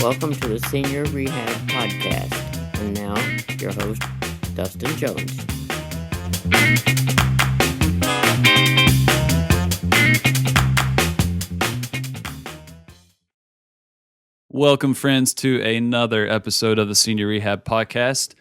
Welcome to the Senior Rehab Podcast. And now, your host, Dustin Jones. Welcome, friends, to another episode of the Senior Rehab Podcast.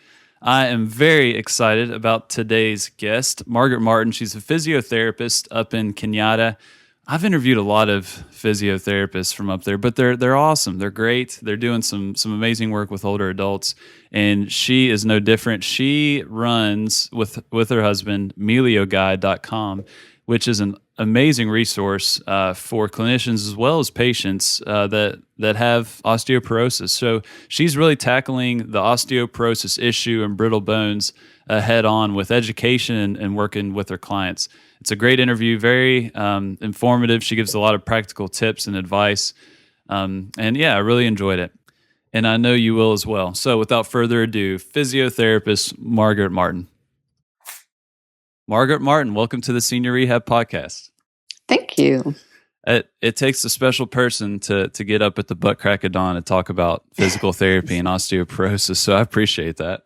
I am very excited about today's guest, Margaret Martin. She's a physiotherapist up in Kenyatta. I've interviewed a lot of physiotherapists from up there, but they're awesome. They're great. They're doing some amazing work with older adults, and she is no different. She runs with her husband melioguide.com, which is an amazing resource for clinicians as well as patients that have osteoporosis. So she's really tackling the osteoporosis issue and brittle bones head on with education and working with her clients. It's a great interview, very informative. She gives a lot of practical tips and advice. And yeah, I really enjoyed it. And I know you will as well. So without further ado, physiotherapist Margaret Martin. Margaret Martin, welcome to the Senior Rehab Podcast. Thank you. It takes a special person to get up at the butt crack of dawn and talk about physical therapy and osteoporosis, so I appreciate that.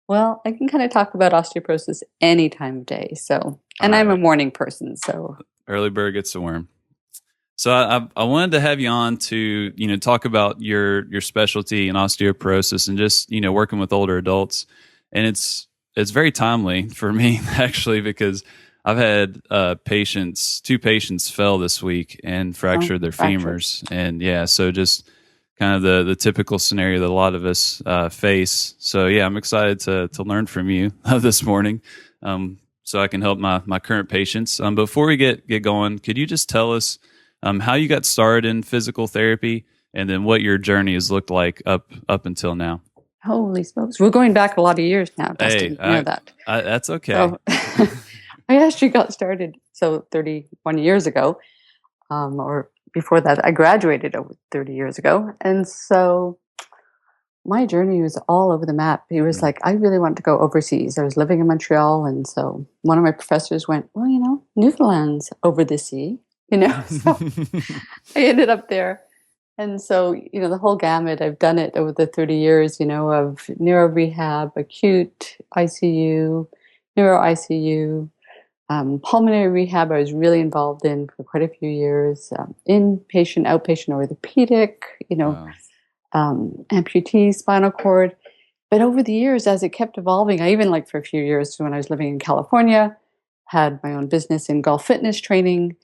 Well, I can kind of talk about osteoporosis any time of day. So, and I'm a morning person, so early bird gets the worm. So I wanted to have you on to talk about your specialty in osteoporosis and just working with older adults, and it's very timely for me actually because I've had two patients fell this week and fractured their femurs, and yeah, so just kind of the typical scenario that a lot of us face. So yeah, I'm excited to learn from you this morning, so I can help my current patients. Before we get going, could you just tell us how you got started in physical therapy, and then what your journey has looked like up until now? Holy smokes, we're going back a lot of years now. Dustin, Hey, you know that. That's okay. So, I actually got started 31 years ago, or before that, I graduated over 30 years ago. And so my journey was all over the map. It was like, I really wanted to go overseas. I was living in Montreal. And so one of my professors went, well, Newfoundland's over the sea, so I ended up there. And so, the whole gamut, I've done it over the 30 years, of neuro rehab, acute ICU, neuro ICU, pulmonary rehab I was really involved in for quite a few years, inpatient, outpatient orthopedic, amputee, spinal cord. But over the years, as it kept evolving, I even for a few years when I was living in California, had my own business in golf fitness training.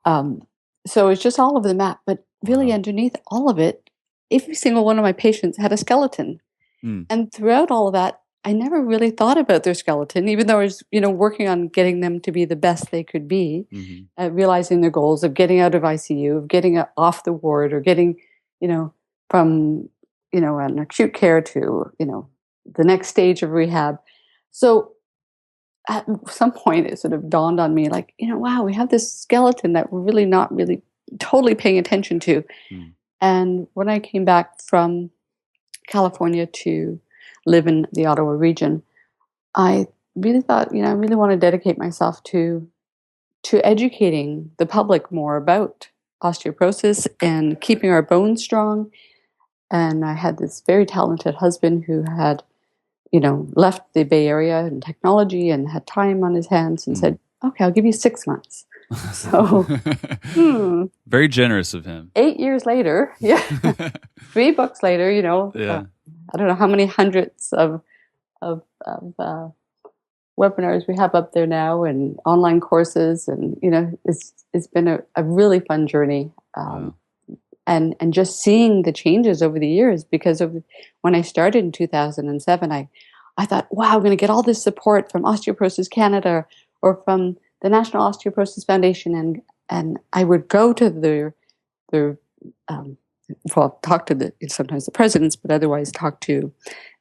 So it's just all over the map. But really underneath all of it, every single one of my patients had a skeleton. And throughout all of that, I never really thought about their skeleton, even though I was, working on getting them to be the best they could be, realizing their goals of getting out of ICU, of getting off the ward, or getting, from, an acute care to, the next stage of rehab. So at some point, it sort of dawned on me, wow, we have this skeleton that we're really not really totally paying attention to. And when I came back from California to live in the Ottawa region, I really thought, I really want to dedicate myself to educating the public more about osteoporosis and keeping our bones strong. And I had this very talented husband who had, left the Bay Area in technology and had time on his hands and said, okay, I'll give you 6 months. So, very generous of him. 8 years later, 3 books later, I don't know how many hundreds of webinars we have up there now, and online courses, and it's been a really fun journey, and just seeing the changes over the years. Because when I started in 2007, I thought, wow, I'm going to get all this support from Osteoporosis Canada or from the National Osteoporosis Foundation, and I would go to their talk to sometimes the presidents, but otherwise talk to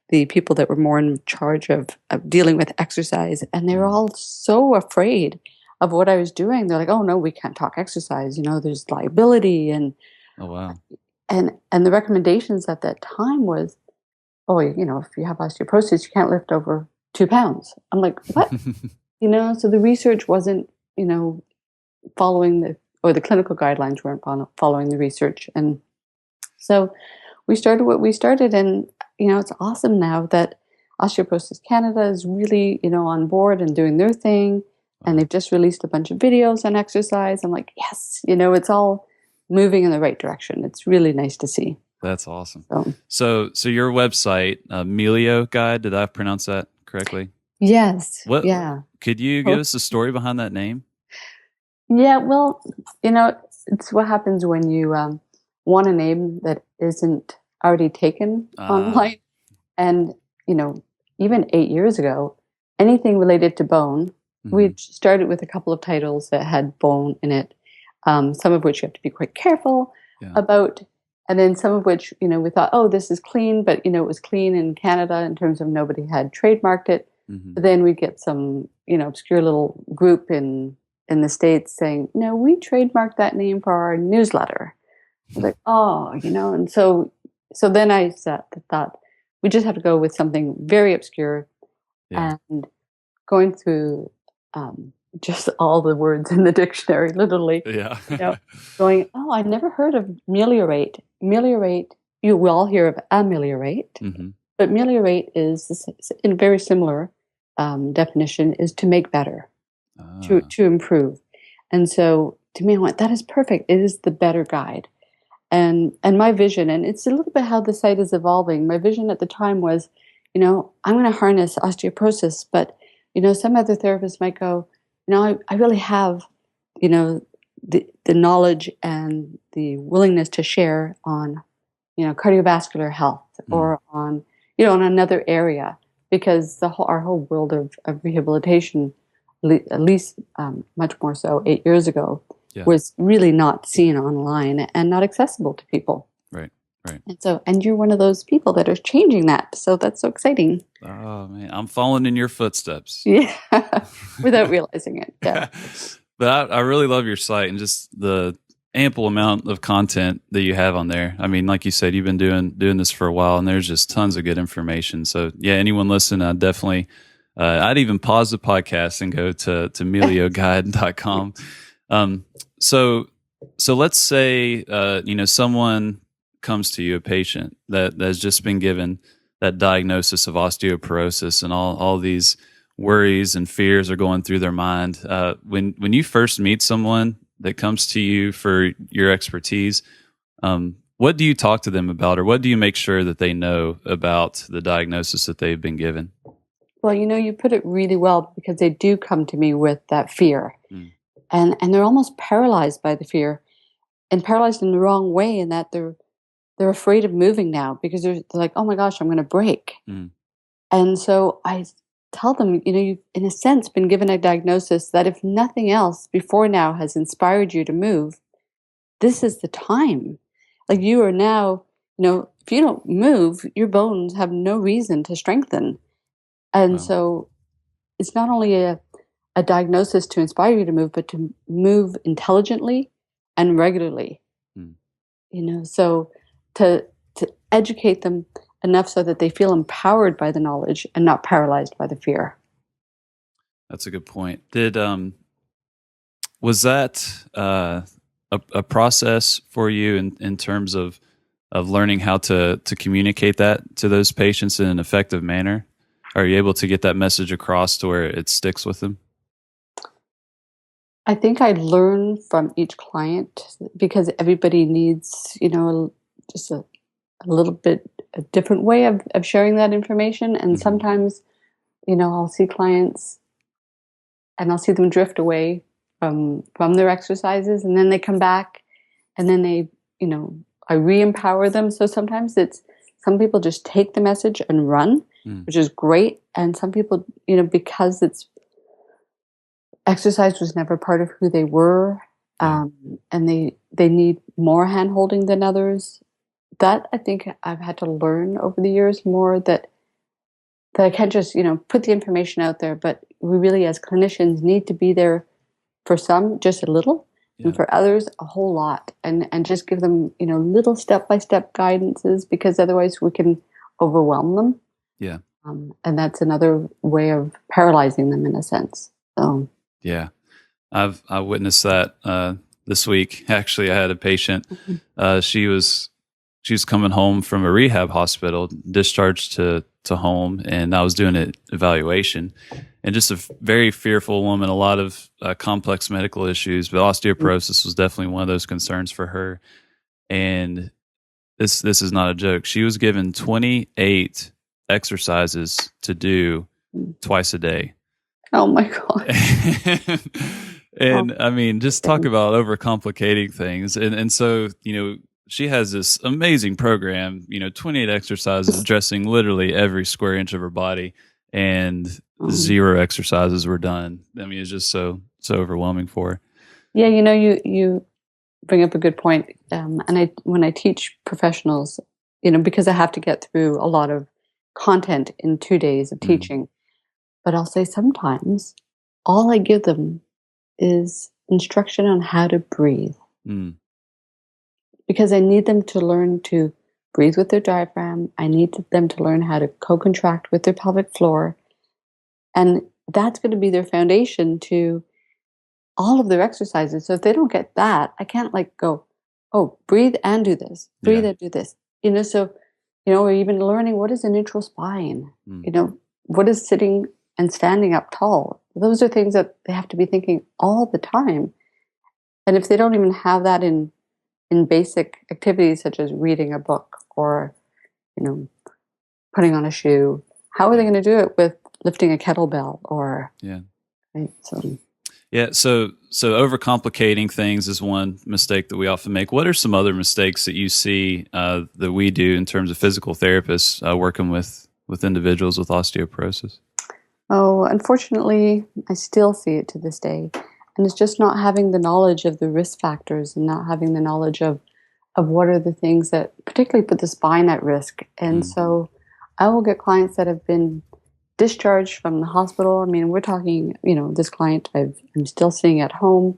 the people that were more in charge of dealing with exercise. And they were all so afraid of what I was doing. They're like, oh no, we can't talk exercise. There's liability. And oh, wow. And the recommendations at that time was, if you have osteoporosis, you can't lift over 2 pounds. I'm like, what? So the research wasn't, following the clinical guidelines weren't following the research. And so we started what we started. And, it's awesome now that Osteoporosis Canada is really, on board and doing their thing. And they've just released a bunch of videos on exercise. I'm like, yes, it's all moving in the right direction. It's really nice to see. That's awesome. So your website, Melio Guide, did I pronounce that correctly? Yes. Yeah. Could you give us a story behind that name? Yeah, well, it's what happens when you want a name that isn't already taken online. And, even 8 years ago, anything related to bone, we started with a couple of titles that had bone in it, some of which you have to be quite careful about. And then some of which, we thought, oh, this is clean, but, it was clean in Canada in terms of nobody had trademarked it. But then we get some, obscure little group in the States saying, no, we trademarked that name for our newsletter. I was like, oh, and so then I thought we just have to go with something very obscure and going through just all the words in the dictionary, literally. Yeah. Going, oh, I never heard of meliorate. Meliorate, you will all hear of ameliorate, but meliorate is in very similar definition is to make better, to improve. And so to me, I went, that is perfect. It is the better guide. And my vision, and it's a little bit how the site is evolving. My vision at the time was, I'm going to harness osteoporosis, but, some other therapists might go, I really have, the knowledge and the willingness to share on, cardiovascular health or on, on another area, because our whole world of rehabilitation, at least much more so 8 years ago, was really not seen online and not accessible to people. Right. And you're one of those people that are changing that. So that's so exciting. Oh man, I'm following in your footsteps. Yeah, without realizing it. Yeah. But I really love your site and just the ample amount of content that you have on there. I mean, like you said, you've been doing this for a while, and there's just tons of good information. So yeah, anyone listening, I definitely, I'd even pause the podcast and go to melioguide.com. So let's say, someone comes to you, a patient that has just been given that diagnosis of osteoporosis, and all these worries and fears are going through their mind. When you first meet someone that comes to you for your expertise, what do you talk to them about, or what do you make sure that they know about the diagnosis that they've been given? Well, you put it really well, because they do come to me with that fear. And they're almost paralyzed by the fear, and paralyzed in the wrong way, in that they're afraid of moving now, because they're like, oh my gosh, I'm going to break. And so I tell them, you've in a sense been given a diagnosis that, if nothing else before now has inspired you to move, this is the time. Like, you are now, if you don't move, your bones have no reason to strengthen. And so it's not only a diagnosis to inspire you to move, but to move intelligently and regularly. So to educate them enough so that they feel empowered by the knowledge and not paralyzed by the fear. That's a good point. Was that a process for you in terms of learning how to communicate that to those patients in an effective manner? Are you able to get that message across to where it sticks with them? I think I learn from each client, because everybody needs, just a little bit a different way of sharing that information. And sometimes, I'll see clients and I'll see them drift away from their exercises, and then they come back, and then they, I re-empower them. So sometimes some people just take the message and run, which is great. And some people, because exercise was never part of who they were, and they need more hand-holding than others. That, I think, I've had to learn over the years more, that I can't just, put the information out there, but we really, as clinicians, need to be there for some, just a little, and for others, a whole lot, and just give them, little step-by-step guidances, because otherwise we can overwhelm them. Yeah. And that's another way of paralyzing them, in a sense. So Yeah. I witnessed that this week. Actually, I had a patient. She was coming home from a rehab hospital, discharged to home, and I was doing an evaluation. And just a very fearful woman, a lot of complex medical issues, but osteoporosis was definitely one of those concerns for her. And this is not a joke. She was given 28 exercises to do twice a day. Oh my God. And I mean, just talk about overcomplicating things. And so, she has this amazing program, 28 exercises addressing literally every square inch of her body, and 0 exercises were done. I mean, it's just so overwhelming for her. Yeah, you bring up a good point. And when I teach professionals, because I have to get through a lot of content in 2 days of teaching, but I'll say sometimes all I give them is instruction on how to breathe. Because I need them to learn to breathe with their diaphragm. I need them to learn how to co-contract with their pelvic floor. And that's going to be their foundation to all of their exercises. So if they don't get that, I can't go, oh, breathe and do this, breathe and do this. Or even learning what is a neutral spine, what is sitting and standing up tall. Those are things that they have to be thinking all the time. And if they don't even have that in basic activities such as reading a book or, putting on a shoe, how are they going to do it with lifting a kettlebell or, right? So overcomplicating things is one mistake that we often make. What are some other mistakes that you see that we do in terms of physical therapists working with individuals with osteoporosis? Oh, unfortunately, I still see it to this day. And it's just not having the knowledge of the risk factors and not having the knowledge of what are the things that particularly put the spine at risk. And so I will get clients that have been discharged from the hospital. I mean, we're talking, this client I'm still seeing at home.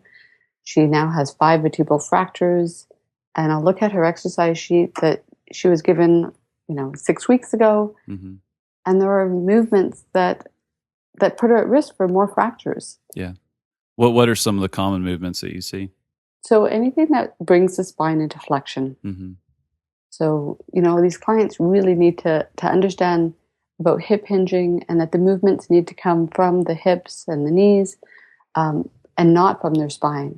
She now has 5 vertebral fractures. And I'll look at her exercise sheet that she was given, 6 weeks ago. And there are movements that put her at risk for more fractures. Yeah. What are some of the common movements that you see? So anything that brings the spine into flexion. So, these clients really need to understand about hip hinging and that the movements need to come from the hips and the knees and not from their spine.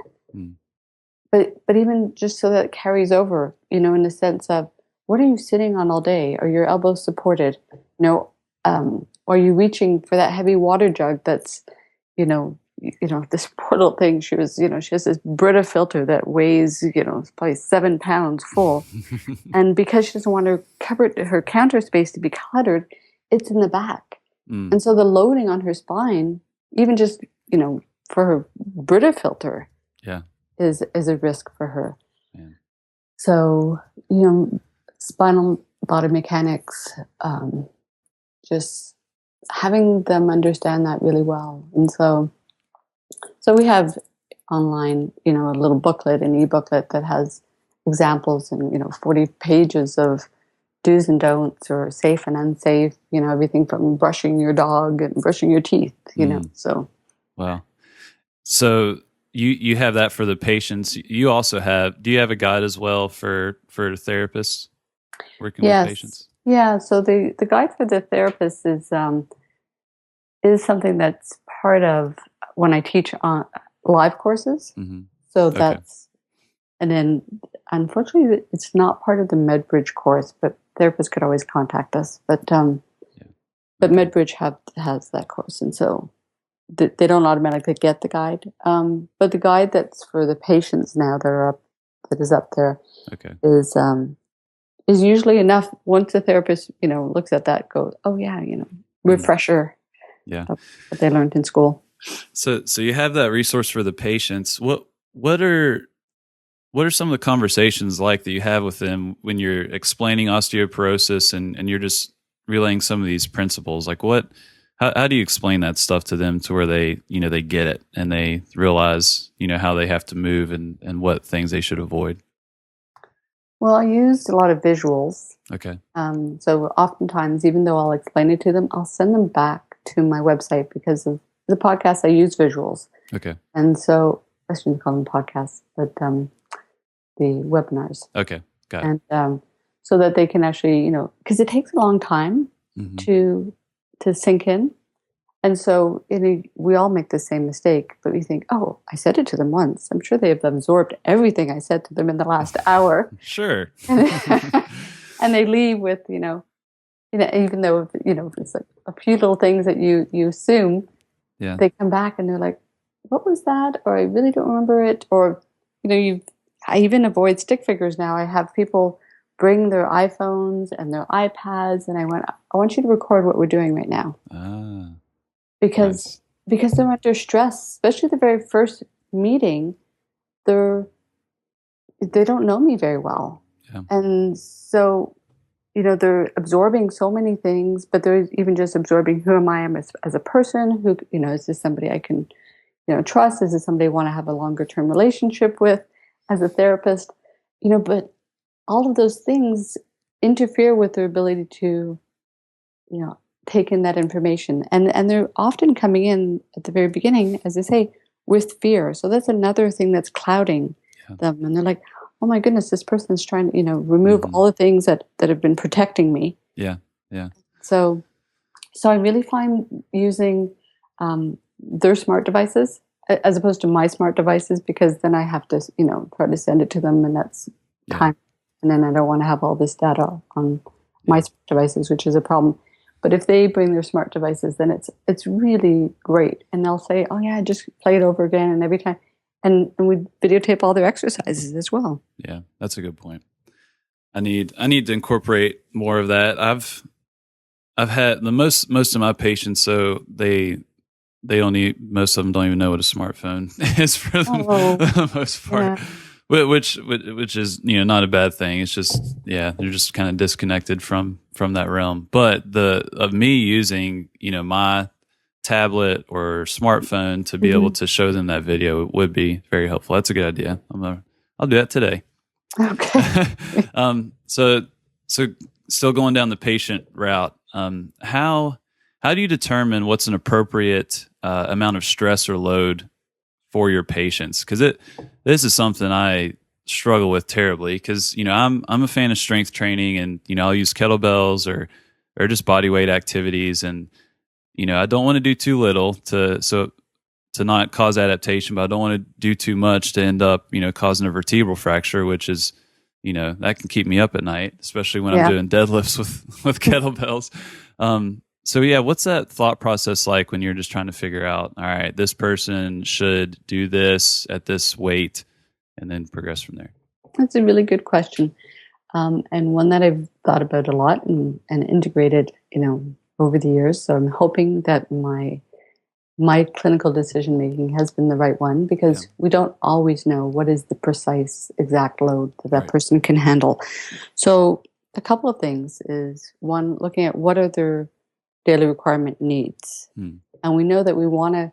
But even just so that it carries over, in the sense of what are you sitting on all day? Are your elbows supported? Are you reaching for that heavy water jug that's, this poor little thing, she has this Brita filter that weighs, probably 7 pounds full. And because she doesn't want her counter space to be cluttered, it's in the back. And so the loading on her spine, even just, for her Brita filter is a risk for her. So, spinal body mechanics, just having them understand that really well. And so we have online, a little booklet, an e-booklet that has examples and, 40 pages of do's and don'ts or safe and unsafe, everything from brushing your dog and brushing your teeth, so. Wow. So you have that for the patients. You also do you have a guide as well for therapists working with patients? Yeah. So the guide for the therapist is something that's part of when I teach on live courses. So that's, and then unfortunately it's not part of the MedBridge course, but therapists could always contact us. But MedBridge has that course, and so they don't automatically get the guide. But the guide that's for the patients now that is up there is usually enough. Once the therapist looks at that, goes, oh yeah, refresher. Of what they learned in school. So you have that resource for the patients. What are some of the conversations like that you have with them when you're explaining osteoporosis and you're just relaying some of these principles? Like how do you explain that stuff to them to where they they get it and they realize how they have to move and what things they should avoid? Well, I used a lot of visuals. Okay. So oftentimes, even though I'll explain it to them, I'll send them back to my website because of the podcast, I use visuals. Okay. And so I shouldn't call them podcasts, but the webinars. Okay. Got it. And so that they can actually, because it takes a long time to sink in. And so we all make the same mistake, but we think, oh, I said it to them once. I'm sure they have absorbed everything I said to them in the last hour. Sure. And they leave with, even though, it's like a few little things that you assume, they come back and they're like, what was that? Or I really don't remember it. Or, I even avoid stick figures now. I have people bring their iPhones and their iPads, and I want you to record what we're doing right now. Because they're under stress, especially the very first meeting, they don't know me very well. Yeah. And so, they're absorbing so many things, but they're even just absorbing who am I as a person, who, is this somebody I can, trust? Is this somebody I want to have a longer term relationship with as a therapist? But all of those things interfere with their ability to, take in that information. And they're often coming in at the very beginning, as I say, with fear. So that's another thing that's clouding them. And they're like, oh my goodness, this person's trying to, remove all the things that have been protecting me. Yeah. Yeah. So I really find using their smart devices as opposed to my smart devices, because then I have to, try to send it to them, and that's time. And then I don't want to have all this data on my smart devices, which is a problem. But if they bring their smart devices, then it's really great. And they'll say, oh yeah, just play it over again. And every time, and we videotape all their exercises as well. Yeah, that's a good point. I need to incorporate more of that. I've had the most of my patients, so they most of them don't even know what a smartphone is for the most part. Yeah. Which is not a bad thing. It's just they're just kind of disconnected from that realm. But of me using my tablet or smartphone to be able to show them that video would be very helpful. That's a good idea. I'll do that today. Okay. So still going down the patient route. How do you determine what's an appropriate amount of stress or load for your patients? Because this is something I struggle with terribly, because I'm a fan of strength training, and I'll use kettlebells or just body weight activities, and I don't want to do too little to not cause adaptation, but I don't want to do too much to end up causing a vertebral fracture, which is that can keep me up at night, especially when I'm doing deadlifts with kettlebells. So what's that thought process like when you're just trying to figure out, all right, this person should do this at this weight, and then progress from there? That's a really good question. And one that I've thought about a lot and integrated, over the years. So I'm hoping that my clinical decision making has been the right one, because we don't always know what is the precise exact load that person can handle. So a couple of things is, one, looking at what are their daily requirement needs. And we know that we want to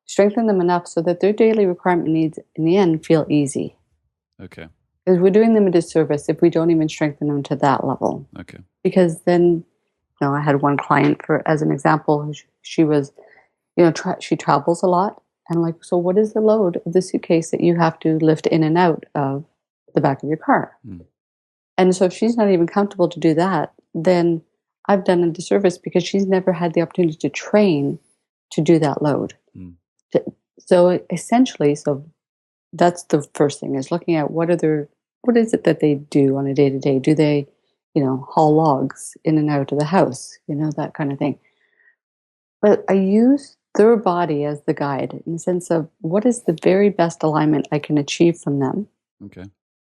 strengthen them enough so that their daily requirement needs in the end feel easy. Okay. Because we're doing them a disservice if we don't even strengthen them to that level. Okay. Because then, I had one client, as an example, she was, she travels a lot. And like, so what is the load of the suitcase that you have to lift in and out of the back of your car? And so if she's not even comfortable to do that, then I've done a disservice, because she's never had the opportunity to train to do that load. So essentially, that's the first thing, is looking at what is it that they do on a day-to-day? Do they, haul logs in and out of the house, that kind of thing. But I use their body as the guide, in the sense of what is the very best alignment I can achieve from them. Okay.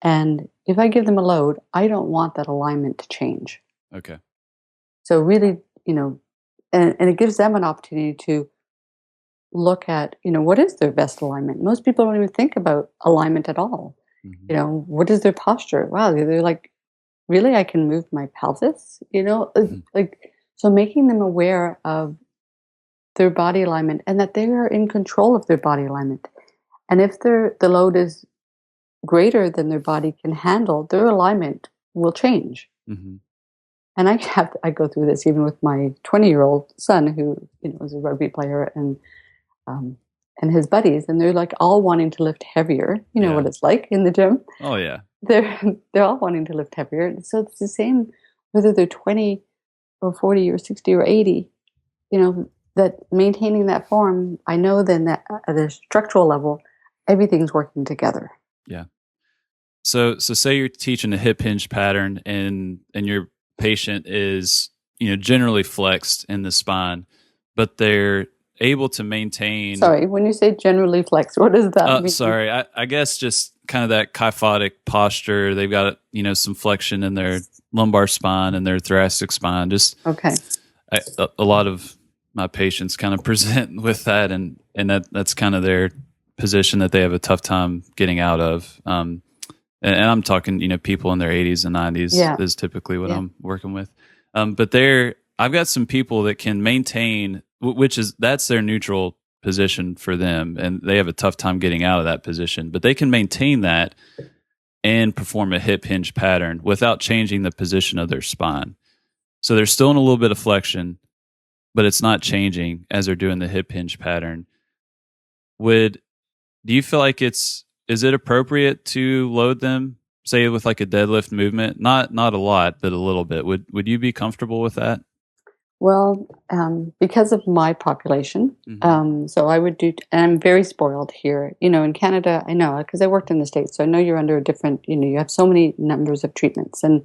And if I give them a load, I don't want that alignment to change. Okay. So really, and it gives them an opportunity to look at, what is their best alignment? Most people don't even think about alignment at all. What is their posture? Wow, they're like, really, I can move my pelvis, like, so making them aware of their body alignment, and that they are in control of their body alignment. And if the load is greater than their body can handle, their alignment will change. And I go through this even with my 20-year-old son, who is a rugby player, and and his buddies, and they're like all wanting to lift heavier. You know what it's like in the gym. Oh yeah. They're all wanting to lift heavier. So it's the same whether they're 20 or 40 or 60 or 80. You know, that maintaining that form, I know then that at a structural level, everything's working together. Yeah. So say you're teaching a hip hinge pattern and your patient is, generally flexed in the spine, but they're able to maintain. Sorry, when you say generally flexed, what does that mean? Sorry, I guess just kind of that kyphotic posture. They've got, some flexion in their lumbar spine and their thoracic spine. Just okay. A lot of my patients kind of present with that, and that's kind of their position that they have a tough time getting out of. And I'm talking, people in their 80s and 90s is typically what I'm working with. But I've got some people that can maintain, that's their neutral position for them, and they have a tough time getting out of that position. But they can maintain that and perform a hip hinge pattern without changing the position of their spine. So they're still in a little bit of flexion, but it's not changing as they're doing the hip hinge pattern. Do you feel like is it appropriate to load them, say with like a deadlift movement? Not a lot, but a little bit. Would you be comfortable with that? Well, because of my population, so I would do, and I'm very spoiled here. In Canada, I know because I worked in the States, so I know you're under a different, you have so many numbers of treatments, and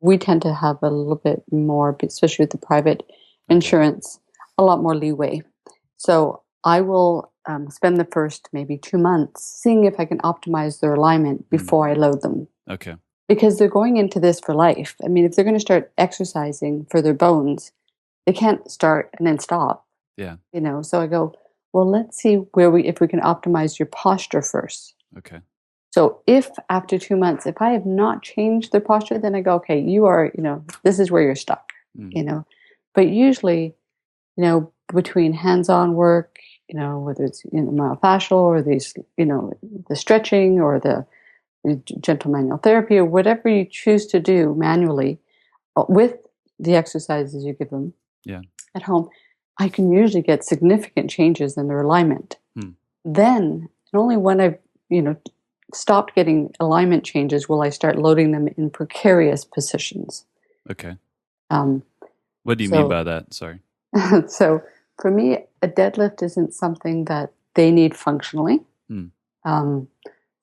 we tend to have a little bit more, especially with the private insurance, a lot more leeway. So I will spend the first maybe 2 months seeing if I can optimize their alignment before I load them. Okay. Because they're going into this for life. I mean, if they're going to start exercising for their bones, they can't start and then stop. Yeah. So I go, well, let's see if we can optimize your posture first. Okay. So if after 2 months, if I have not changed their posture, then I go, okay, you are, this is where you're stuck, But usually, between hands-on work, whether it's myofascial or these, the stretching or the gentle manual therapy or whatever you choose to do manually with the exercises you give them at home, I can usually get significant changes in their alignment. Then, and only when I've, stopped getting alignment changes will I start loading them in precarious positions. Okay. What do you mean by that? Sorry. So for me, a deadlift isn't something that they need functionally.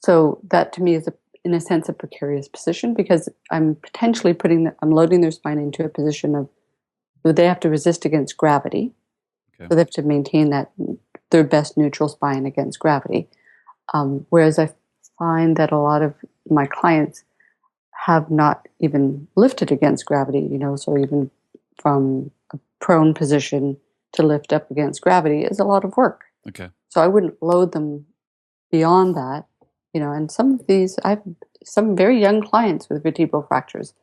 So that to me is in a sense a precarious position because I'm potentially I'm loading their spine into a position of they have to resist against gravity. Okay. So they have to maintain their best neutral spine against gravity. Whereas I find that a lot of my clients have not even lifted against gravity, so even from a prone position to lift up against gravity is a lot of work. Okay. So I wouldn't load them beyond that, and some of these, I have some very young clients with vertebral fractures.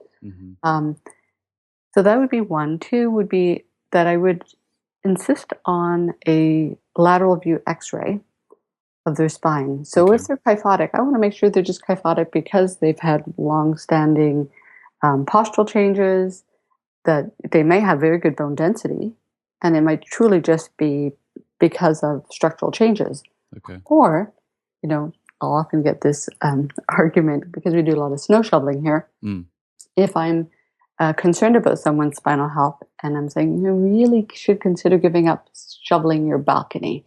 So that would be one. Two would be that I would insist on a lateral view x-ray of their spine. So if they're kyphotic, I want to make sure they're just kyphotic because they've had long-standing postural changes, that they may have very good bone density, and it might truly just be because of structural changes. Okay. Or, I'll often get this argument because we do a lot of snow shoveling here. If I'm concerned about someone's spinal health and I'm saying, you really should consider giving up shoveling your balcony.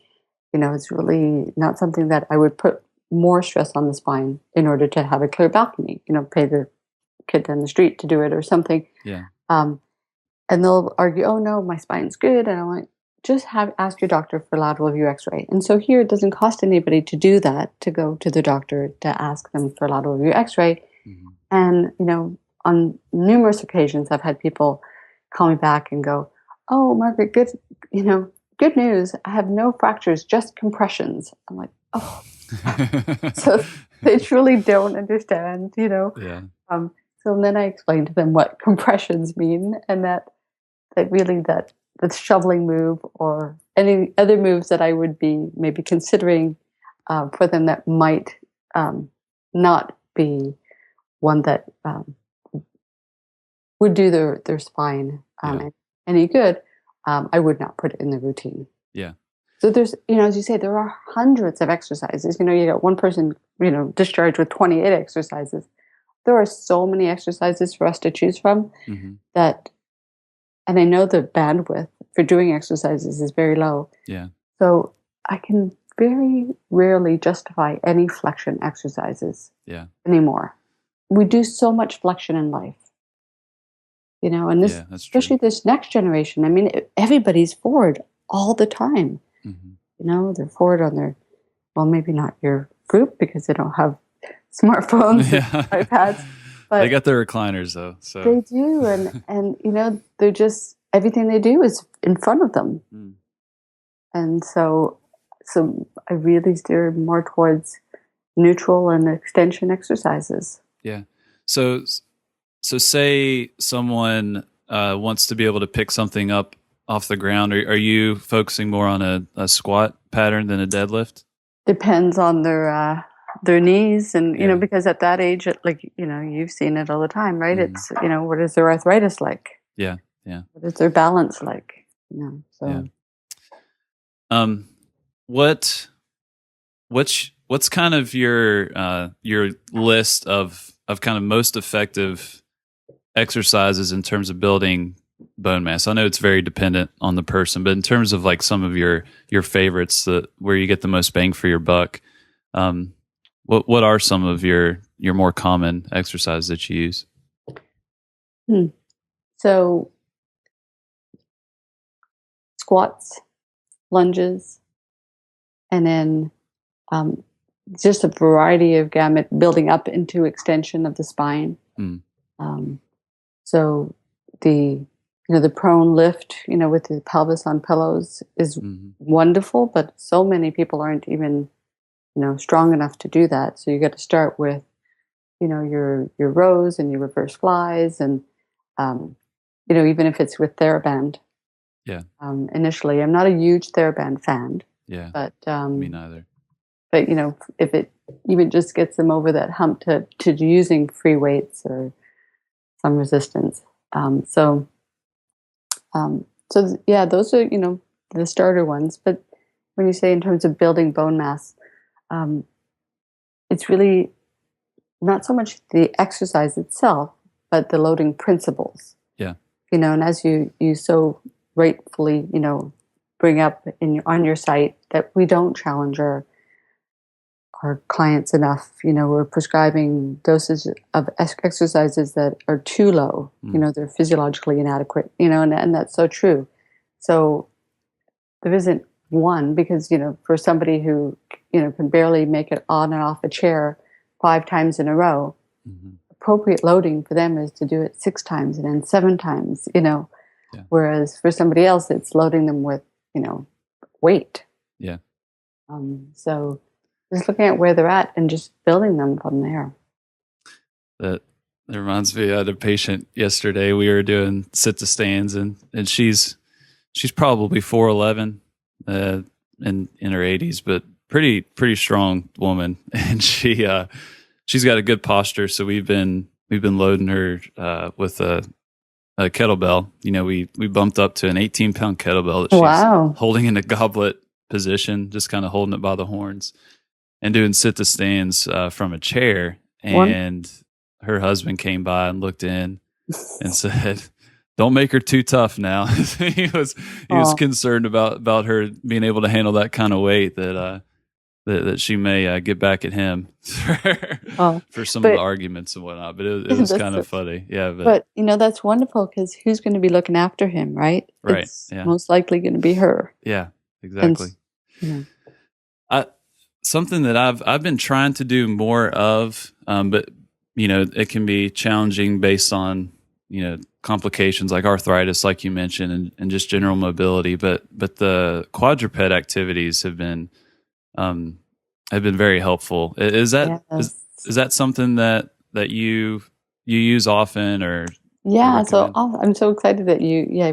It's really not something that I would put more stress on the spine in order to have a clear balcony, pay the kid down the street to do it or something. Yeah. And they'll argue, oh no, my spine's good. And I'm like, just ask your doctor for lateral view x-ray. And so here it doesn't cost anybody to do that, to go to the doctor to ask them for lateral view x-ray. And, on numerous occasions, I've had people call me back and go, oh, Margaret, good news. I have no fractures, just compressions. I'm like, oh. So they truly don't understand, Yeah. So then I explain to them what compressions mean and that really the shoveling move or any other moves that I would be maybe considering for them that might not be one that would do their spine any good, I would not put it in the routine. Yeah. So there's, as you say, there are hundreds of exercises. You got one person, discharged with 28 exercises. There are so many exercises for us to choose from that, and I know the bandwidth for doing exercises is very low. Yeah. So I can very rarely justify any flexion exercises anymore. We do so much flexion in life, and this, especially this next generation. I mean, everybody's forward all the time. They're forward on their, well, maybe not your group because they don't have smartphones, iPads, but they got their recliners though. So they do, and they're just, everything they do is in front of them, and so I really steer more towards neutral and extension exercises. Yeah. So say someone wants to be able to pick something up off the ground. Are you focusing more on a squat pattern than a deadlift? Depends on their knees, and because at that age, you've seen it all the time, right? It's what is their arthritis like? Yeah. What is their balance like? So. What's kind of your list of kind of most effective exercises in terms of building bone mass? I know it's very dependent on the person, but in terms of like some of your favorites, where you get the most bang for your buck, what are some of your more common exercises that you use? So squats, lunges, and then just a variety of gamut building up into extension of the spine. So the prone lift, with the pelvis on pillows is wonderful, but so many people aren't even, strong enough to do that. So you got to start with, your rows and your reverse flies, and even if it's with TheraBand. Yeah. Initially, I'm not a huge TheraBand fan. Yeah. But me neither. But if it even just gets them over that hump to using free weights or some resistance. So those are the starter ones. But when you say in terms of building bone mass, it's really not so much the exercise itself, but the loading principles. Yeah. And as you so rightfully bring up on your site, that we don't challenge our clients enough. We're prescribing doses of exercises that are too low. They're physiologically inadequate. And that's so true. So there isn't one, because for somebody who can barely make it on and off a chair 5 times in a row, appropriate loading for them is to do it 6 times and then 7 times. Whereas for somebody else, it's loading them with weight. Yeah. So just looking at where they're at and just building them from there. That reminds me, I had a patient yesterday. We were doing sit to stands, and she's probably 4'11", in her 80s, but pretty strong woman, and she's got a good posture. So we've been loading her with a kettlebell. We bumped up to an 18-pound kettlebell that she's holding in a goblet position, just kind of holding it by the horns, and doing sit to stands from a chair. And her husband came by and looked in and said, "Don't make her too tough now." he was concerned about her being able to handle that kind of weight, that she may get back at him for some of the arguments and whatnot. But it was kind of funny. Yeah. But that's wonderful, because who's going to be looking after him, right? Right. It's most likely going to be her. Yeah, exactly. Something that I've been trying to do more of, but it can be challenging based on complications like arthritis, like you mentioned, and just general mobility. But the quadruped activities have been very helpful. Is that is that something that you use often, or? Yeah, so I'm so excited that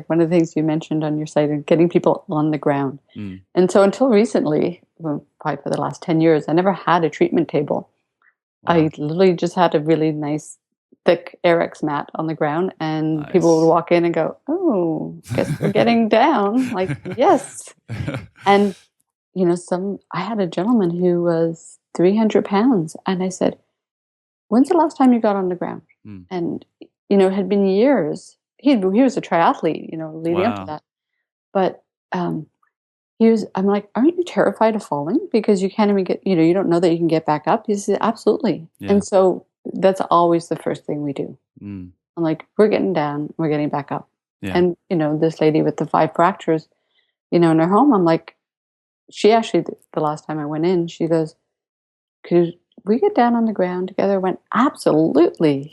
one of the things you mentioned on your site is getting people on the ground. And so until recently, probably for the last 10 years, I never had a treatment table. Wow. I literally just had a really nice, thick Airex mat on the ground, and people would walk in and go, "Oh, guess we're getting down." Like, yes. And I had a gentleman who was 300 pounds, and I said, when's the last time you got on the ground? Mm. And, it had been years. He was a triathlete, leading up to Wow. that. But I'm like, aren't you terrified of falling? Because you can't even get, you don't know that you can get back up. He said, absolutely. Yeah. And so that's always the first thing we do. Mm. I'm like, we're getting down, we're getting back up. Yeah. And, this lady with the 5 fractures, in her home, I'm like, she actually, the last time I went in, she goes, could we get down on the ground together? I went, absolutely,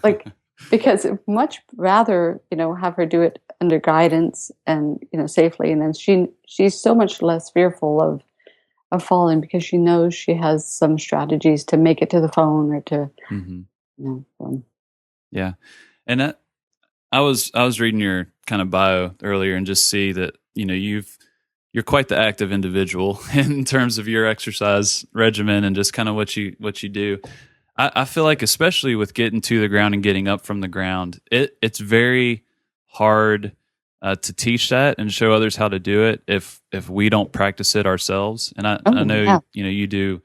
like, because I'd much rather, have her do it under guidance and, safely. And then she's so much less fearful of falling because she knows she has some strategies to make it to the phone or to, Yeah. And I was reading your kind of bio earlier and just see that, you're quite the active individual in terms of your exercise regimen and just kind of what you do. I feel like, especially with getting to the ground and getting up from the ground, it's very hard to teach that and show others how to do it if we don't practice it ourselves. And I know, you do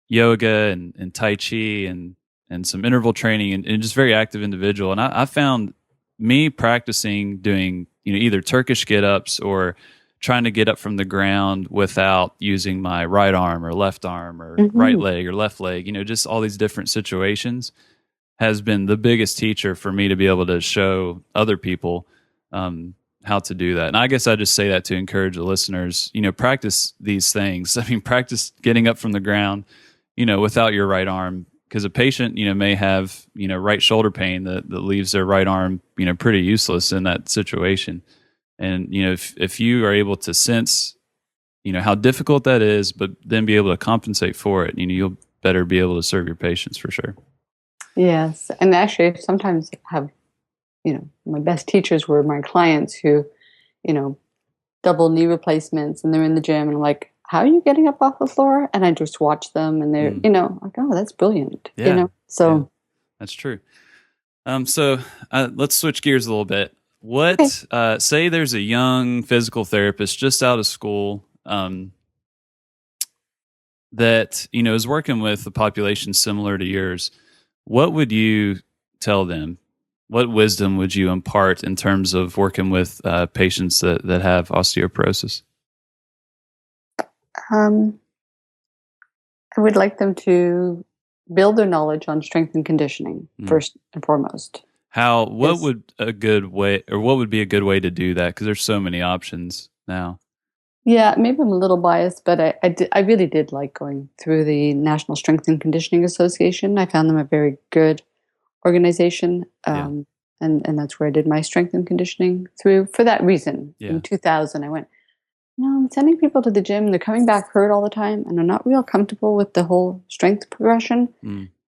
yoga and Tai Chi and some interval training and just very active individual. And I found me practicing doing, either Turkish get-ups or trying to get up from the ground without using my right arm or left arm or right leg or left leg, just all these different situations has been the biggest teacher for me to be able to show other people how to do that. And I guess I just say that to encourage the listeners, practice these things. I mean, practice getting up from the ground, without your right arm, because a patient, may have, right shoulder pain that leaves their right arm, pretty useless in that situation. And, if you are able to sense, how difficult that is, but then be able to compensate for it, you'll better be able to serve your patients for sure. Yes. And actually, sometimes have, my best teachers were my clients who, double knee replacements, and they're in the gym, and I'm like, how are you getting up off the floor? And I just watch them, and they're, like, oh, that's brilliant. Yeah. So yeah, that's true. So let's switch gears a little bit. What, say there's a young physical therapist just out of school that, is working with a population similar to yours. What would you tell them? What wisdom would you impart in terms of working with patients that have osteoporosis? I would like them to build their knowledge on strength and conditioning first and foremost. What would be a good way to do that? Because there's so many options now. Yeah, maybe I'm a little biased, but I really did like going through the National Strength and Conditioning Association. I found them a very good organization, and that's where I did my strength and conditioning through. For that reason, in 2000, I went, I'm sending people to the gym. They're coming back hurt all the time, and I'm not real comfortable with the whole strength progression.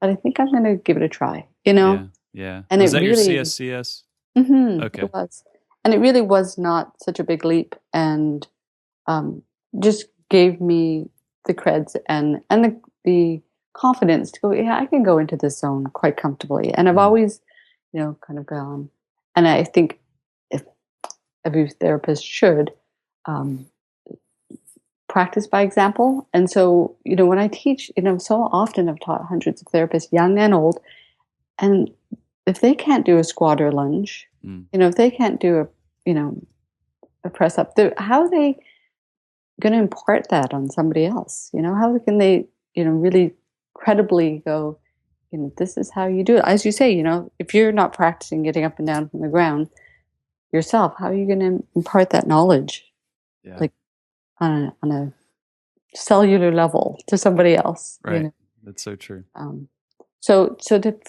But I think I'm going to give it a try. Yeah. And was it that really, your CSCS? Okay. It was. And it really was not such a big leap, and just gave me the creds and the confidence to go, I can go into this zone quite comfortably. And I've always, kind of gone. And I think if every therapist should practice by example. And so, when I teach, so often I've taught hundreds of therapists, young and old, and if they can't do a squat or lunge, if they can't do a press up, how are they going to impart that on somebody else? How can they, really credibly go, this is how you do it. As you say, if you're not practicing getting up and down from the ground yourself, how are you going to impart that knowledge, like on a cellular level to somebody else? Right. That's so true. For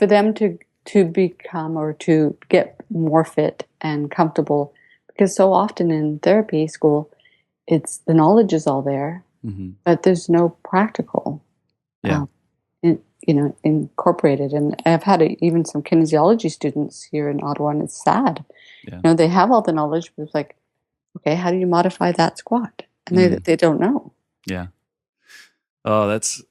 them to become or to get more fit and comfortable, because so often in therapy school, it's the knowledge is all there, but there's no practical, incorporated. And I've had even some kinesiology students here in Ottawa, and it's sad. Yeah. They have all the knowledge, but it's like, okay, how do you modify that squat? And they don't know. Yeah. Oh, that's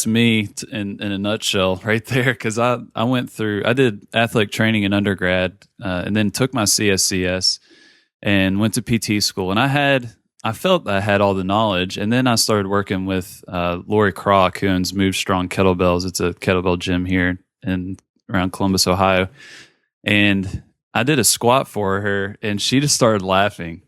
me in a nutshell right there. Because I did athletic training in undergrad, and then took my CSCS and went to PT school. And I had I felt I had all the knowledge, and then I started working with Lori Kroc, who owns Move Strong Kettlebells. It's a kettlebell gym here in around Columbus, Ohio, and I did a squat for her, and she just started laughing.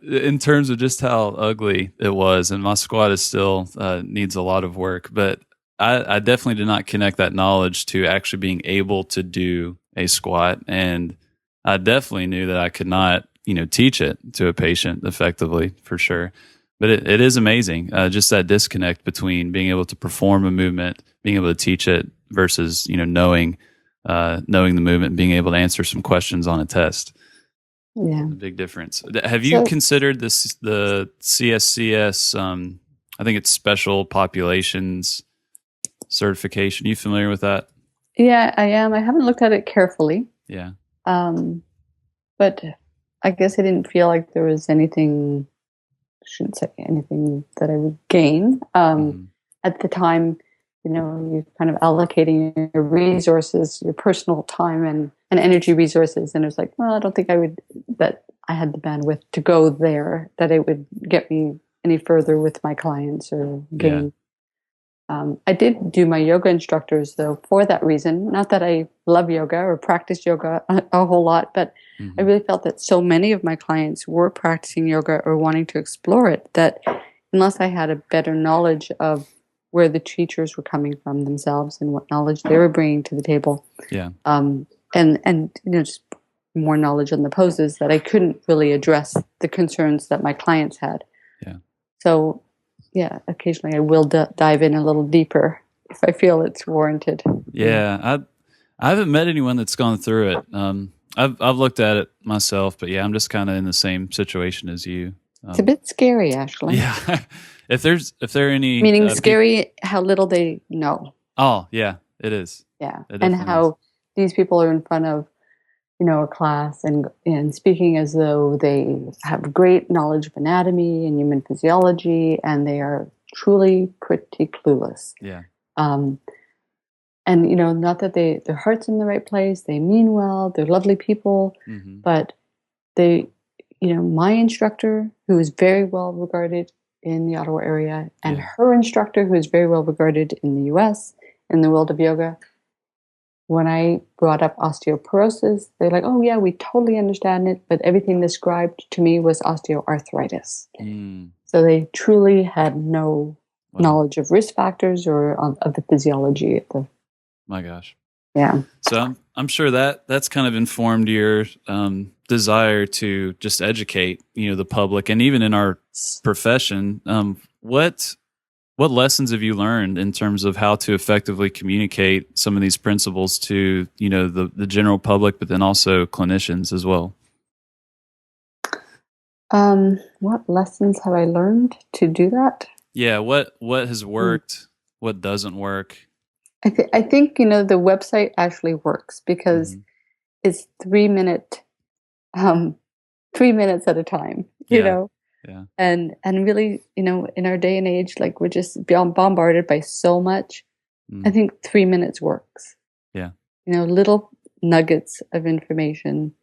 In terms of just how ugly it was, and my squat is still needs a lot of work, but I definitely did not connect that knowledge to actually being able to do a squat, and I definitely knew that I could not, teach it to a patient effectively, for sure. But it is amazing, just that disconnect between being able to perform a movement, being able to teach it, versus knowing the movement, and being able to answer some questions on a test. Yeah, a big difference. Have you considered the CSCS? I think it's Special Populations Certification. You familiar with that? Yeah, I am. I haven't looked at it carefully. Yeah. But I guess I didn't feel like there was anything, I shouldn't say anything that I would gain. At the time, you're kind of allocating your resources, your personal time and energy resources. And it was like, well, I don't think that I had the bandwidth to go there, that it would get me any further with my clients or gain. Yeah. I did do my yoga instructors, though, for that reason. Not that I love yoga or practice yoga a whole lot, but I really felt that so many of my clients were practicing yoga or wanting to explore it, that unless I had a better knowledge of where the teachers were coming from themselves and what knowledge they were bringing to the table, and just more knowledge on the poses, that I couldn't really address the concerns that my clients had. Yeah. So, yeah, occasionally I will dive in a little deeper if I feel it's warranted. Yeah, I haven't met anyone that's gone through it. I've looked at it myself, but yeah, I'm just kind of in the same situation as you. It's a bit scary, actually. Yeah. If there are any meaning scary, how little they know. Oh, yeah, it is. Yeah, it and how these people are in front of a class and speaking as though they have great knowledge of anatomy and human physiology, and they are truly pretty clueless. Yeah. And not that their heart's in the right place, they mean well, they're lovely people, but they, my instructor, who is very well regarded in the Ottawa area, and her instructor, who is very well regarded in the US, in the world of yoga, when I brought up osteoporosis, they're like, oh yeah, we totally understand it, but everything described to me was osteoarthritis. So they truly had no knowledge of risk factors or of the physiology of the... My gosh. Yeah. So I'm sure that's kind of informed your desire to just educate, the public, and even in our profession. What lessons have you learned in terms of how to effectively communicate some of these principles to, the general public, but then also clinicians as well? What lessons have I learned to do that? Yeah. What has worked? What doesn't work? I think, the website actually works because it's 3 minutes at a time, you know? Yeah. And really, in our day and age, like we're just bombarded by so much. I think 3 minutes works. Yeah. Little nuggets of information.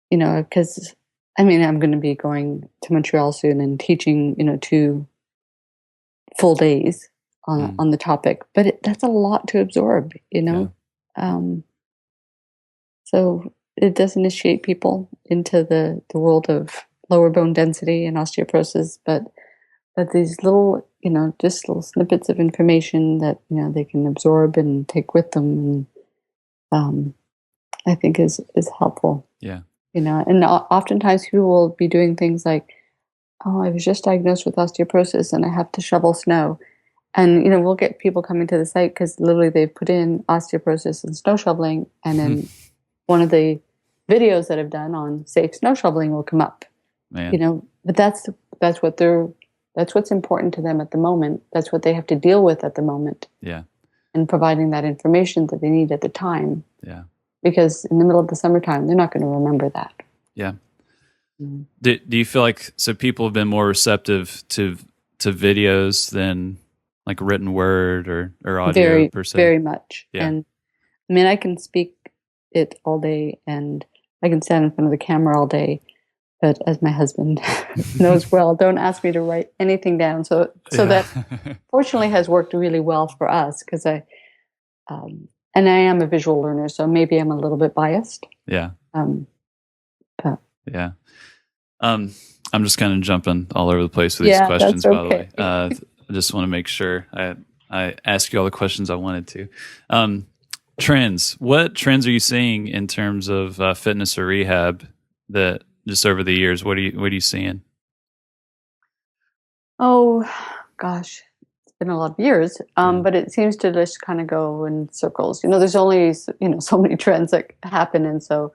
Because I'm going to be going to Montreal soon and teaching, 2 full days on the topic, but that's a lot to absorb, so it does initiate people into the world of lower bone density and osteoporosis, but these little, just little snippets of information that, they can absorb and take with them, and I think is helpful. Yeah. And oftentimes people will be doing things like, oh, I was just diagnosed with osteoporosis and I have to shovel snow. And, we'll get people coming to the site because literally they've put in osteoporosis and snow shoveling, and then one of the videos that I've done on safe snow shoveling will come up. Man. But that's what's important to them at the moment. That's what they have to deal with at the moment. Yeah. And providing that information that they need at the time. Yeah. Because in the middle of the summertime, they're not going to remember that. Yeah. Do you feel like people have been more receptive to videos than like written word or audio per se? Very much. Yeah. And I can speak it all day, and I can stand in front of the camera all day, but as my husband knows well, don't ask me to write anything down. So that fortunately has worked really well for us because and I am a visual learner, so maybe I'm a little bit biased. Yeah. But Yeah. I'm just kind of jumping all over the place with these questions, that's by the way. I just want to make sure I ask you all the questions I wanted to. Trends. What trends are you seeing in terms of fitness or rehab that just over the years? What are you seeing? Oh, gosh. It's been a lot of years, but it seems to just kind of go in circles. There's only, so many trends that happen. And so,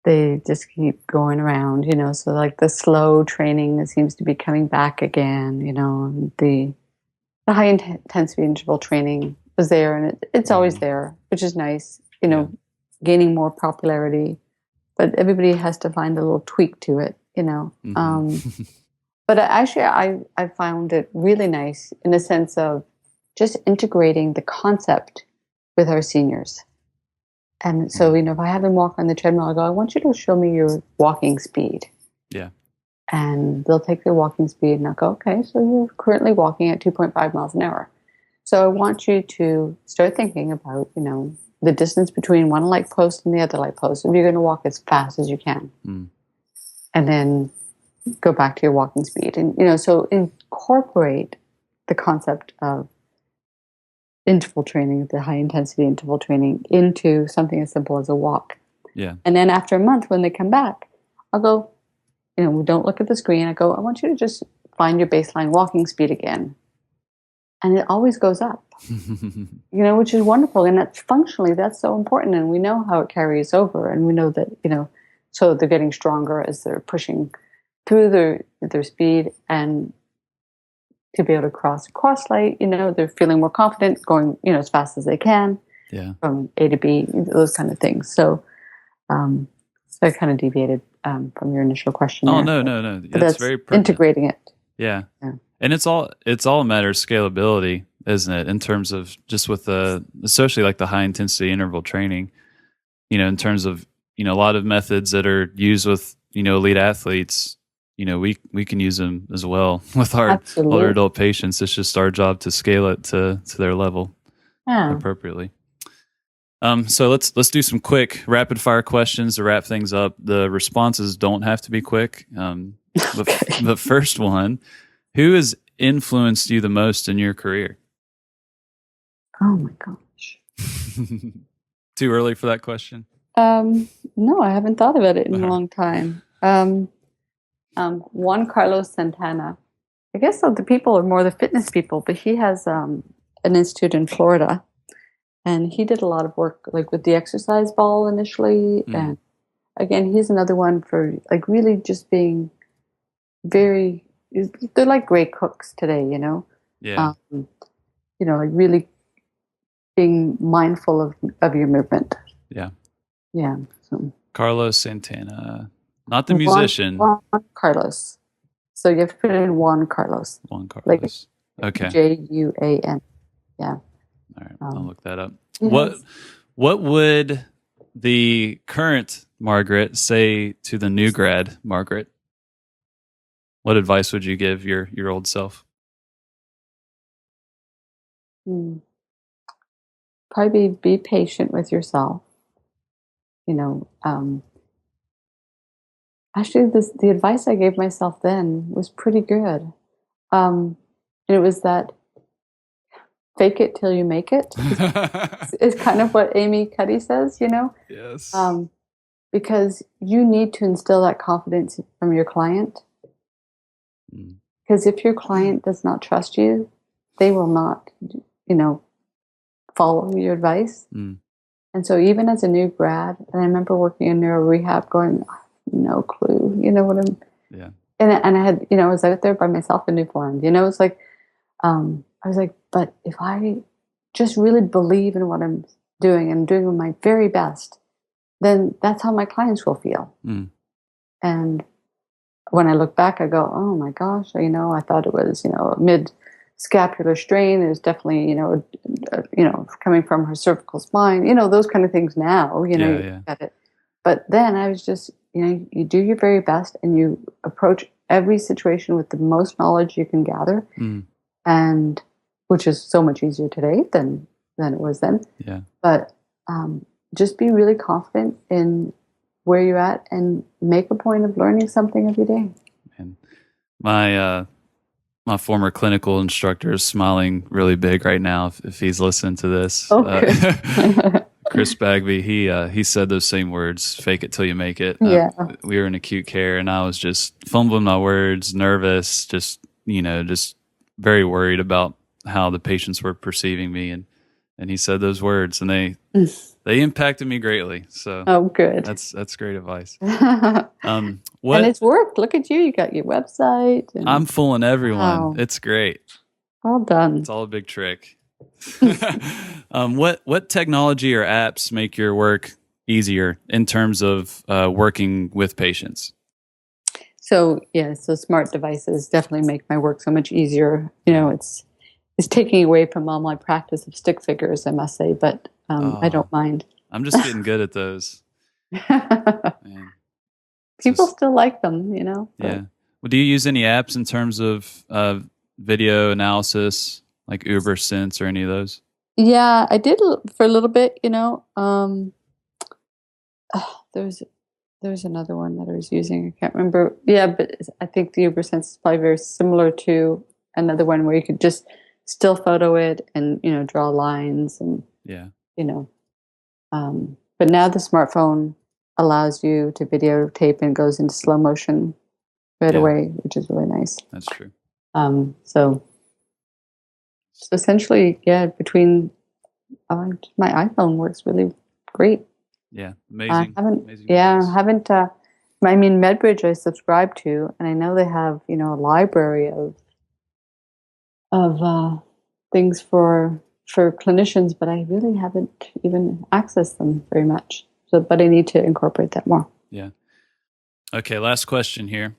they just keep going around, so like the slow training that seems to be coming back again, the high intensity interval training was there and it's always there, which is nice, gaining more popularity, but everybody has to find a little tweak to it, but actually I found it really nice in the sense of just integrating the concept with our seniors. And so, if I have them walk on the treadmill, I go, I want you to show me your walking speed. Yeah. And they'll take their walking speed and I'll go, okay, so you're currently walking at 2.5 miles an hour. So I want you to start thinking about, the distance between one light post and the other light post. If you're going to walk as fast as you can. And then go back to your walking speed. And, so incorporate the concept of interval training, the high intensity interval training, into something as simple as a walk. Yeah. And then after a month, when they come back, I'll go, we don't look at the screen. I go, I want you to just find your baseline walking speed again. And it always goes up, which is wonderful. And that's functionally, that's so important. And we know how it carries over. And we know that, so they're getting stronger as they're pushing through their speed and to be able to cross light, they're feeling more confident going, as fast as they can from A to B, those kind of things. So, I kind of deviated from your initial question. Oh, there. No. That's very pertinent. Integrating it. Yeah. And it's all a matter of scalability, isn't it? In terms of just with especially like the high intensity interval training, in terms of, a lot of methods that are used with, elite athletes, we can use them as well with our older adult patients. It's just our job to scale it to their level appropriately. So let's do some quick rapid fire questions to wrap things up. The responses don't have to be quick. The first one, who has influenced you the most in your career? Oh my gosh. Too early for that question? No, I haven't thought about it in a long time. Juan Carlos Santana. I guess the people are more the fitness people, but he has an institute in Florida, and he did a lot of work like with the exercise ball initially. And again, he's another one for like really just being they're like great cooks today, Yeah. Like really being mindful of your movement. Yeah. Yeah. So. Carlos Santana. Not the musician. Juan Carlos. So you have to put in Juan Carlos. Juan Carlos. Like okay. Juan. Yeah. All right. I'll look that up. Yes. What would the current Margaret say to the new grad Margaret? What advice would you give your old self? Probably be patient with yourself. Actually, the advice I gave myself then was pretty good. And it was that fake it till you make it is kind of what Amy Cuddy says, Yes. Because you need to instill that confidence from your client. Because if your client does not trust you, they will not, follow your advice. And so even as a new grad, and I remember working in neuro rehab going, no clue, what I'm, and I had, I was out there by myself in Newfoundland, it's like, I was like, but if I just really believe in what I'm doing and doing my very best, then that's how my clients will feel. And when I look back, I go, oh my gosh, I thought it was, scapular strain. There's definitely, coming from her cervical spine, those kind of things now, you get it. But then I was just, you do your very best and you approach every situation with the most knowledge you can gather. And which is so much easier today than it was then. Yeah. But just be really confident in where you're at and make a point of learning something every day. And my former clinical instructor is smiling really big right now if he's listening to this. Chris Bagby, he said those same words, fake it till you make it. Yeah. We were in acute care and I was just fumbling my words, nervous, just very worried about how the patients were perceiving me. And he said those words and they impacted me greatly. So good. That's great advice. And it's worked. Look at you. You got your website. I'm fooling everyone. Wow. It's great. Well done. It's all a big trick. What technology or apps make your work easier in terms of working with patients? So smart devices definitely make my work so much easier. It's taking away from all my practice of stick figures, I must say, but I don't mind. I'm just getting good at those. People still like them, but. Yeah. Well, do you use any apps in terms of video analysis, like UberSense or any of those? Yeah, I did for a little bit, There's another one that I was using. I can't remember. Yeah, but I think the UberSense is probably very similar to another one where you could just still photo it and, draw lines and, but now the smartphone allows you to videotape and goes into slow motion right away, which is really nice. That's true. So essentially, between my iPhone works really great. Yeah, amazing. Medbridge I subscribe to, and I know they have, a library of things for clinicians, but I really haven't even accessed them very much. So, but I need to incorporate that more. Yeah. Okay, last question here.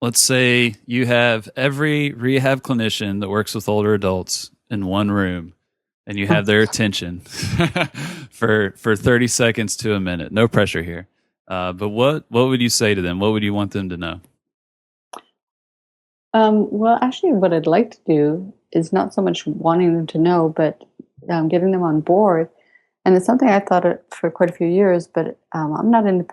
Let's say you have every rehab clinician that works with older adults in one room, and you have their attention for 30 seconds to a minute. No pressure here. But what would you say to them? What would you want them to know? Well, actually, what I'd like to do is not so much wanting them to know, but getting them on board. And it's something I thought of for quite a few years, but I'm not in a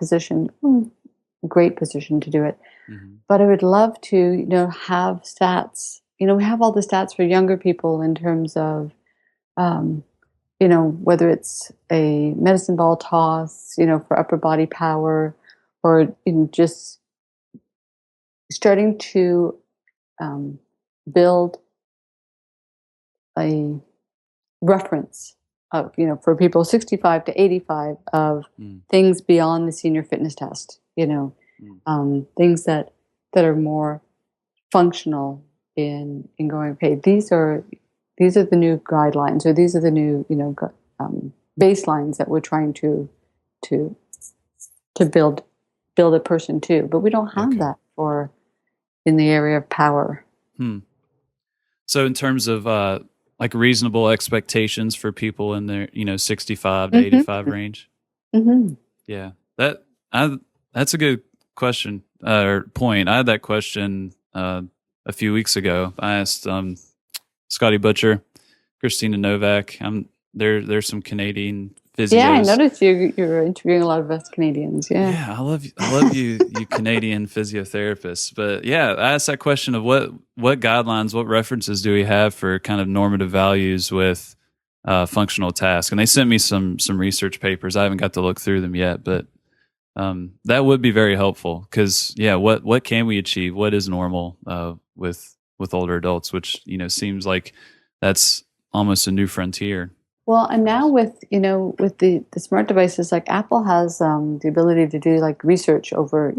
great position to do it. Mm-hmm. But I would love to, have stats. We have all the stats for younger people in terms of, whether it's a medicine ball toss, for upper body power, or just starting to build a reference of, for people 65 to 85 of things beyond the senior fitness test, things that are more functional in going, okay, these are the new guidelines, or these are the new, baselines that we're trying to build a person to, but we don't have that for in the area of power. So in terms of like reasonable expectations for people in their 65 to 85 range. Yeah, that's a good question or point. I had that question a few weeks ago. I asked Scotty Butcher, Christina Novak. There's some Canadian physios. Yeah, I noticed you're interviewing a lot of us Canadians. Yeah, I love you Canadian physiotherapists. But yeah, I asked that question of what guidelines, what references do we have for kind of normative values with functional tasks? And they sent me some research papers. I haven't got to look through them yet, but that would be very helpful because what can we achieve? What is normal with older adults? Which seems like that's almost a new frontier. Well, and now with the smart devices, like Apple has the ability to do like research over,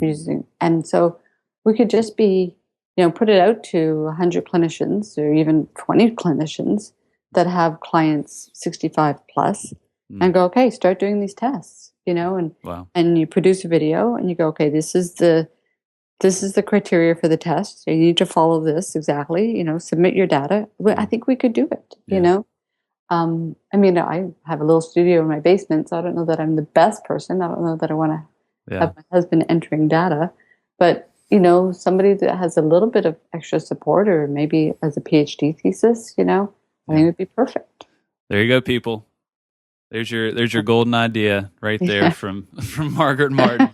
using, and so we could just be, put it out to 100 clinicians or even 20 clinicians that have clients 65 plus and go, okay, start doing these tests, and wow. And you produce a video and you go, okay, this is the this is the criteria for the test. You need to follow this exactly, submit your data. I think we could do it, I mean, I have a little studio in my basement, so I don't know that I'm the best person. I don't know that I want to have my husband entering data, but somebody that has a little bit of extra support, or maybe as a PhD thesis, I think it would be perfect. There you go, people. There's your golden idea right there from Margaret Martin.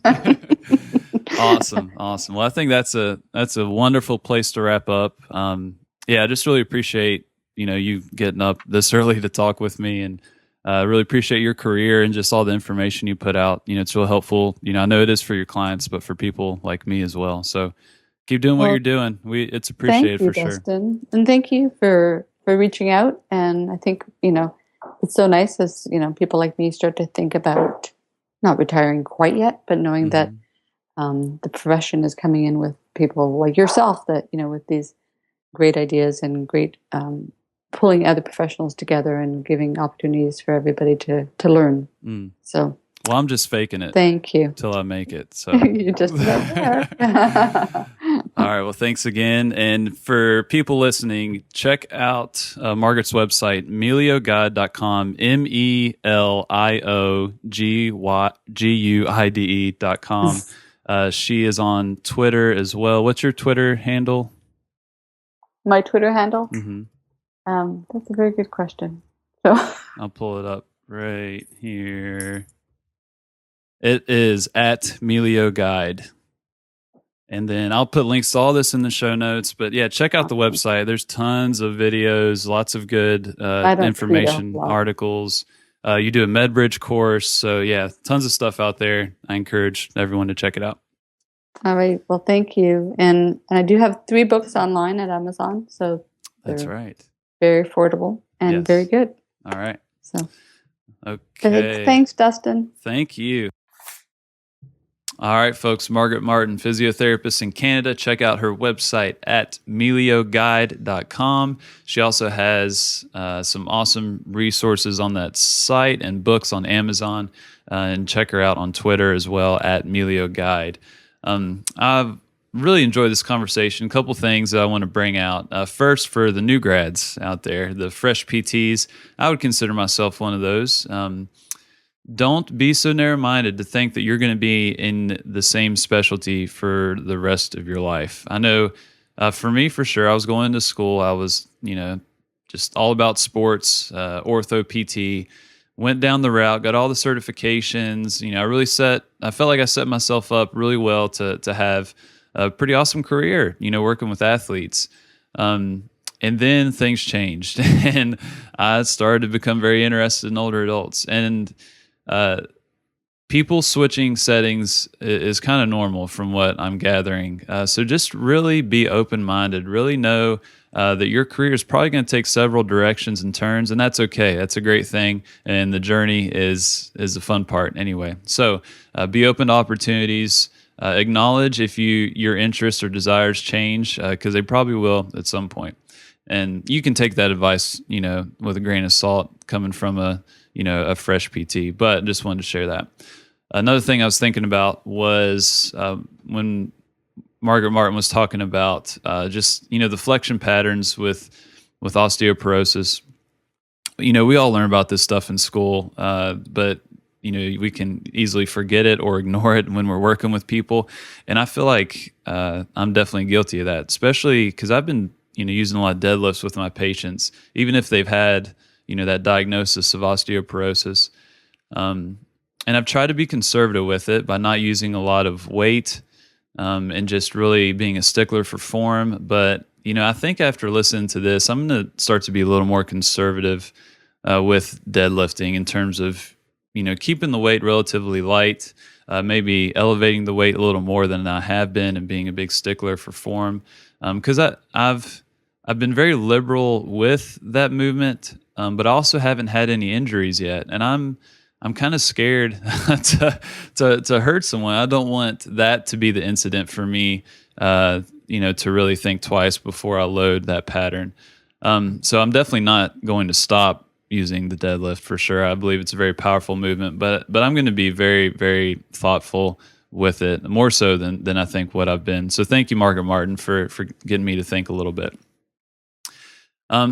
Awesome. Well, I think that's a wonderful place to wrap up. I just really appreciate you getting up this early to talk with me, and really appreciate your career and just all the information you put out. It's real helpful. I know it is for your clients, but for people like me as well. So keep doing what you're doing. It's appreciated for sure. Dustin. And thank you for reaching out. And I think, it's so nice as, people like me start to think about not retiring quite yet, but knowing that the profession is coming in with people like yourself that, with these great ideas and great pulling other professionals together and giving opportunities for everybody to learn. So, well, I'm just faking it. Thank you. Till I make it. So you're just about there. All right. Well, thanks again. And for people listening, check out Margaret's website, melioguide.com, melioguide.com. She is on Twitter as well. What's your Twitter handle? My Twitter handle? That's a very good question. So I'll pull it up right here. It is at melioguide. And then I'll put links to all this in the show notes. But yeah, check out the website. There's tons of videos, lots of good information, articles. You do a MedBridge course. So yeah, tons of stuff out there. I encourage everyone to check it out. All right. Well, thank you. And I do have 3 books online at Amazon. So that's right. Very affordable and very good. All right. So okay. Thanks, Dustin. Thank you. All right, folks. Margaret Martin, physiotherapist in Canada. Check out her website at melioguide.com. She also has some awesome resources on that site and books on Amazon. And check her out on Twitter as well at melioguide. I've really enjoyed this conversation. A couple things that I want to bring out. First, for the new grads out there, the fresh PTs, I would consider myself one of those. Don't be so narrow-minded to think that you're going to be in the same specialty for the rest of your life. I know for me, for sure, I was going to school. I was, just all about sports, ortho, PT, went down the route, got all the certifications. I felt like I set myself up really well to have a pretty awesome career, working with athletes. And then things changed and I started to become very interested in older adults, and people switching settings is kind of normal from what I'm gathering. So just really be open-minded, really know that your career is probably going to take several directions and turns, and that's okay. That's a great thing, and the journey is the fun part anyway. So be open to opportunities. Acknowledge if your interests or desires change, because they probably will at some point. And you can take that advice, with a grain of salt coming from a fresh PT, but just wanted to share that. Another thing I was thinking about was when Margaret Martin was talking about just, the flexion patterns with osteoporosis. We all learn about this stuff in school, but we can easily forget it or ignore it when we're working with people. And I feel like I'm definitely guilty of that, especially because I've been, using a lot of deadlifts with my patients, even if they've had, that diagnosis of osteoporosis. And I've tried to be conservative with it by not using a lot of weight and just really being a stickler for form. But, I think after listening to this, I'm going to start to be a little more conservative with deadlifting in terms of, keeping the weight relatively light, maybe elevating the weight a little more than I have been, and being a big stickler for form. Because I've been very liberal with that movement, but I also haven't had any injuries yet, and I'm kind of scared to hurt someone. I don't want that to be the incident for me, to really think twice before I load that pattern. So I'm definitely not going to stop using the deadlift for sure. I believe it's a very powerful movement, but I'm going to be very, very thoughtful with it, more so than I think what I've been. So thank you, Margaret Martin, for getting me to think a little bit.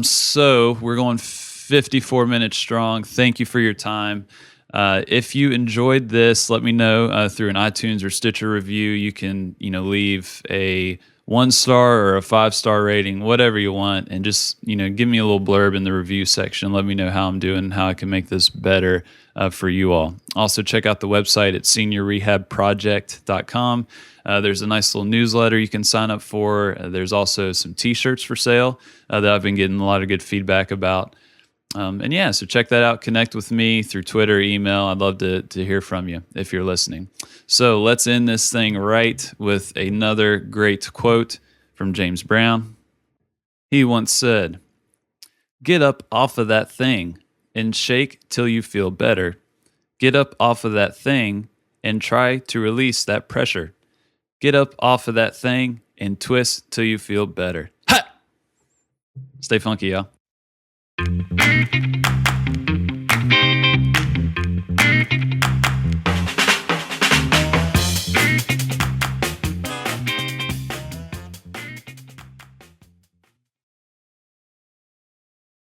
So we're going 54 minutes strong. Thank you for your time. If you enjoyed this, let me know through an iTunes or Stitcher review. You can, leave a 1-star or a 5-star rating, whatever you want, and just, give me a little blurb in the review section. Let me know how I'm doing, how I can make this better for you all. Also, check out the website at seniorrehabproject.com. There's a nice little newsletter you can sign up for. There's also some t-shirts for sale that I've been getting a lot of good feedback about. So check that out. Connect with me through Twitter, email. I'd love to hear from you if you're listening. So let's end this thing right with another great quote from James Brown. He once said, "Get up off of that thing and shake till you feel better. Get up off of that thing and try to release that pressure. Get up off of that thing and twist till you feel better." Ha! Stay funky, y'all.